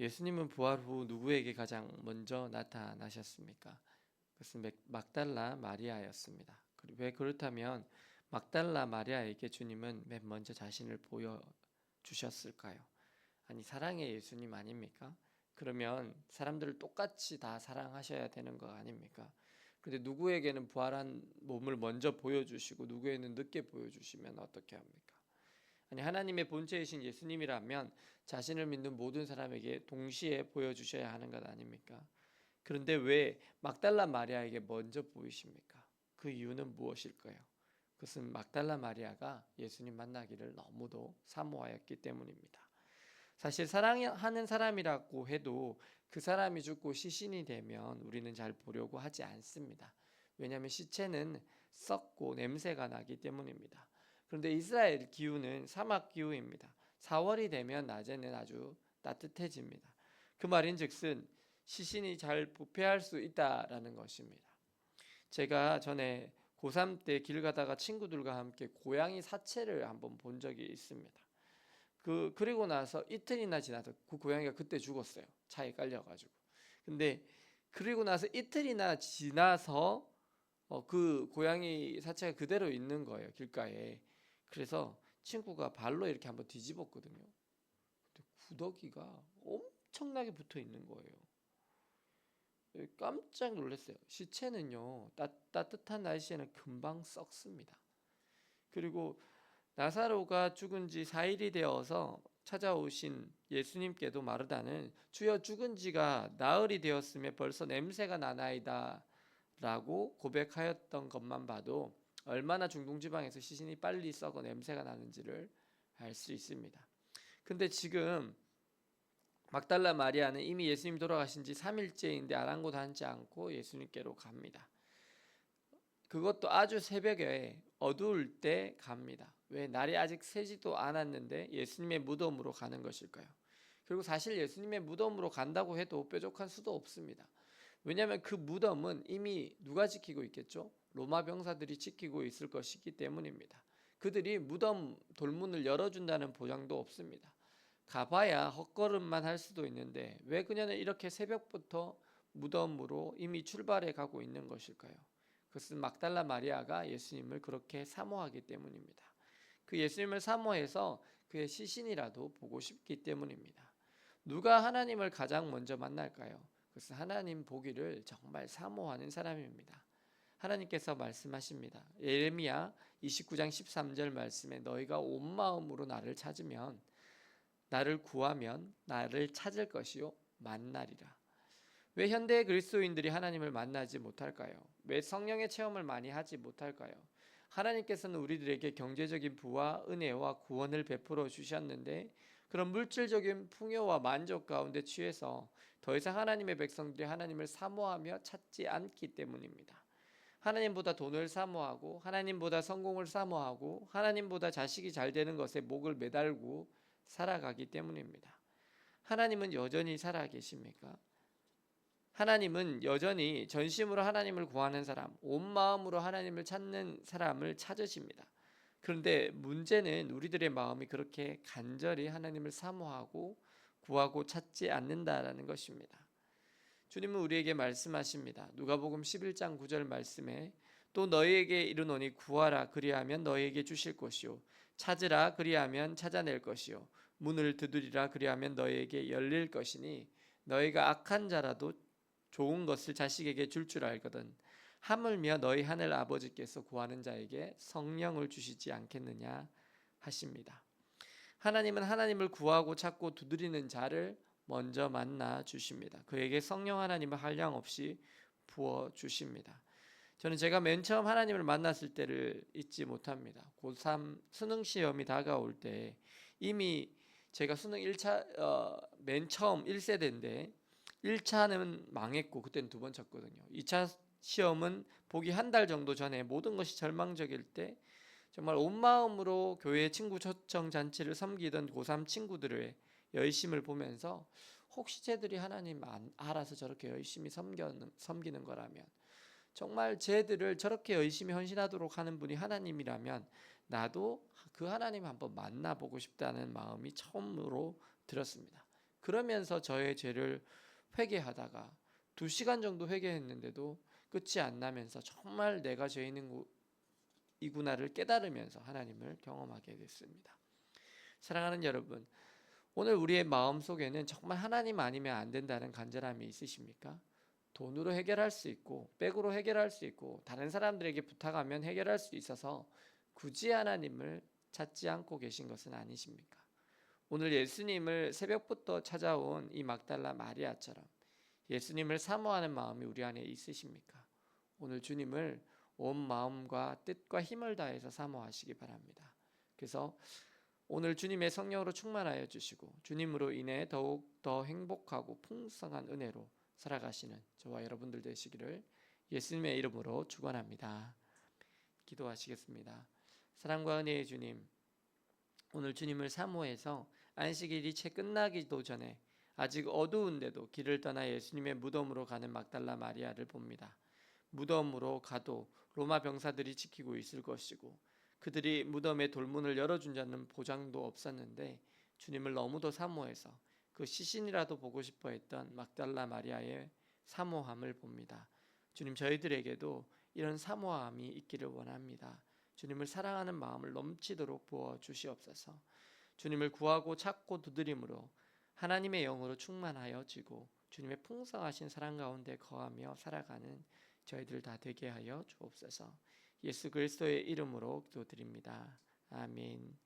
예수님은 부활 후 누구에게 가장 먼저 나타나셨습니까? 그것은 막달라 마리아였습니다. 왜 그렇다면 막달라 마리아에게 주님은 맨 먼저 자신을 보여주셨을까요? 아니, 사랑의 예수님 아닙니까? 그러면 사람들을 똑같이 다 사랑하셔야 되는 거 아닙니까? 근데 누구에게는 부활한 몸을 먼저 보여주시고 누구에게는 늦게 보여주시면 어떻게 합니까? 아니, 하나님의 본체이신 예수님이라면 자신을 믿는 모든 사람에게 동시에 보여주셔야 하는 것 아닙니까? 그런데 왜 막달라 마리아에게 먼저 보이십니까? 그 이유는 무엇일까요? 그것은 막달라 마리아가 예수님 만나기를 너무도 사모하였기 때문입니다. 사실 사랑하는 사람이라고 해도 그 사람이 죽고 시신이 되면 우리는 잘 보려고 하지 않습니다. 왜냐하면 시체는 썩고 냄새가 나기 때문입니다. 그런데 이스라엘 기후는 사막 기후입니다. 4월이 되면 낮에는 아주 따뜻해집니다. 그 말인즉슨 시신이 잘 부패할 수 있다라는 것입니다. 제가 전에 고3 때 길 가다가 친구들과 함께 고양이 사체를 한번 본 적이 있습니다. 그리고 나서 이틀이나 지나서 그 고양이가 그때 죽었어요. 차에 깔려가지고. 근데 그리고 나서 이틀이나 지나서 그 고양이 사체가 그대로 있는 거예요, 길가에. 그래서 친구가 발로 이렇게 한번 뒤집었거든요. 근데 구더기가 엄청나게 붙어 있는 거예요. 깜짝 놀랐어요. 시체는요, 따뜻한 날씨에는 금방 썩습니다. 그리고 나사로가 죽은 지 4일이 되어서 찾아오신 예수님께도 마르다는 주여 죽은 지가 나흘이 되었음에 벌써 냄새가 나나이다 라고 고백하였던 것만 봐도 얼마나 중동지방에서 시신이 빨리 썩어 냄새가 나는지를 알 수 있습니다. 근데 지금 막달라 마리아는 이미 예수님 돌아가신 지 3일째인데 아랑곳 하지 않고 예수님께로 갑니다. 그것도 아주 새벽에 어두울 때 갑니다. 왜? 날이 아직 새지도 않았는데 예수님의 무덤으로 가는 것일까요? 그리고 사실 예수님의 무덤으로 간다고 해도 뾰족한 수도 없습니다. 왜냐하면 그 무덤은 이미 누가 지키고 있겠죠? 로마 병사들이 지키고 있을 것이기 때문입니다. 그들이 무덤 돌문을 열어준다는 보장도 없습니다. 가봐야 헛걸음만 할 수도 있는데 왜 그녀는 이렇게 새벽부터 무덤으로 이미 출발해 가고 있는 것일까요? 그것은 막달라 마리아가 예수님을 그렇게 사모하기 때문입니다. 그 예수님을 사모해서 그의 시신이라도 보고 싶기 때문입니다. 누가 하나님을 가장 먼저 만날까요? 그것은 하나님 보기를 정말 사모하는 사람입니다. 하나님께서 말씀하십니다. 예레미야 29장 13절 말씀에 너희가 온 마음으로 나를 찾으면 나를 구하면 나를 찾을 것이요 만나리라. 왜 현대의 그리스도인들이 하나님을 만나지 못할까요? 왜 성령의 체험을 많이 하지 못할까요? 하나님께서는 우리들에게 경제적인 부와 은혜와 구원을 베풀어 주셨는데 그런 물질적인 풍요와 만족 가운데 취해서 더 이상 하나님의 백성들이 하나님을 사모하며 찾지 않기 때문입니다. 하나님보다 돈을 사모하고 하나님보다 성공을 사모하고 하나님보다 자식이 잘 되는 것에 목을 매달고 살아가기 때문입니다. 하나님은 여전히 살아계십니까? 하나님은 여전히 전심으로 하나님을 구하는 사람, 온 마음으로 하나님을 찾는 사람을 찾으십니다. 그런데 문제는 우리들의 마음이 그렇게 간절히 하나님을 사모하고 구하고 찾지 않는다라는 것입니다. 주님은 우리에게 말씀하십니다. 누가복음 11장 9절 말씀에 또 너희에게 이르노니 구하라 그리하면 너희에게 주실 것이요 찾으라 그리하면 찾아낼 것이요 문을 두드리라 그리하면 너희에게 열릴 것이니 너희가 악한 자라도 좋은 것을 자식에게 줄 알거든 하물며 너희 하늘 아버지께서 구하는 자에게 성령을 주시지 않겠느냐 하십니다. 하나님은 하나님을 구하고 찾고 두드리는 자를 먼저 만나 주십니다. 그에게 성령 하나님을 한량없이 부어 주십니다. 저는 제가 맨 처음 하나님을 만났을 때를 잊지 못합니다. 고3 수능 시험이 다가올 때 이미 제가 수능 1차 맨 처음 1세대인데 1차는 망했고 그때는 2번 쳤거든요. 2차 시험은 보기 한 달 정도 전에 모든 것이 절망적일 때 정말 온 마음으로 교회 친구 초청 잔치를 섬기던 고3 친구들의 열심을 보면서 혹시 쟤들이 하나님 알아서 저렇게 열심히 섬기는 거라면 정말 쟤들을 저렇게 열심히 헌신하도록 하는 분이 하나님이라면 나도 그 하나님 한번 만나보고 싶다는 마음이 처음으로 들었습니다. 그러면서 저의 죄를 회개하다가 2시간 정도 회개했는데도 끝이 안 나면서 정말 내가 죄인이구나를 깨달으면서 하나님을 경험하게 됐습니다. 사랑하는 여러분, 오늘 우리의 마음 속에는 정말 하나님 아니면 안 된다는 간절함이 있으십니까? 돈으로 해결할 수 있고 백으로 해결할 수 있고 다른 사람들에게 부탁하면 해결할 수 있어서 굳이 하나님을 찾지 않고 계신 것은 아니십니까? 오늘 예수님을 새벽부터 찾아온 이 막달라 마리아처럼 예수님을 사모하는 마음이 우리 안에 있으십니까? 오늘 주님을 온 마음과 뜻과 힘을 다해서 사모하시기 바랍니다. 그래서 오늘 주님의 성령으로 충만하여 주시고 주님으로 인해 더욱 더 행복하고 풍성한 은혜로 살아가시는 저와 여러분들 되시기를 예수님의 이름으로 축원합니다. 기도하시겠습니다. 사랑과 은혜의 주님, 오늘 주님을 사모해서 안식일이 채 끝나기도 전에 아직 어두운데도 길을 떠나 예수님의 무덤으로 가는 막달라 마리아를 봅니다. 무덤으로 가도 로마 병사들이 지키고 있을 것이고 그들이 무덤의 돌문을 열어준다는 보장도 없었는데 주님을 너무도 사모해서 그 시신이라도 보고 싶어 했던 막달라 마리아의 사모함을 봅니다. 주님, 저희들에게도 이런 사모함이 있기를 원합니다. 주님을 사랑하는 마음을 넘치도록 부어 주시옵소서. 주님을 구하고 찾고 두드림으로 하나님의 영으로 충만하여지고 주님의 풍성하신 사랑 가운데 거하며 살아가는 저희들 다 되게 하여 주옵소서. 예수 그리스도의 이름으로 기도드립니다. 아멘.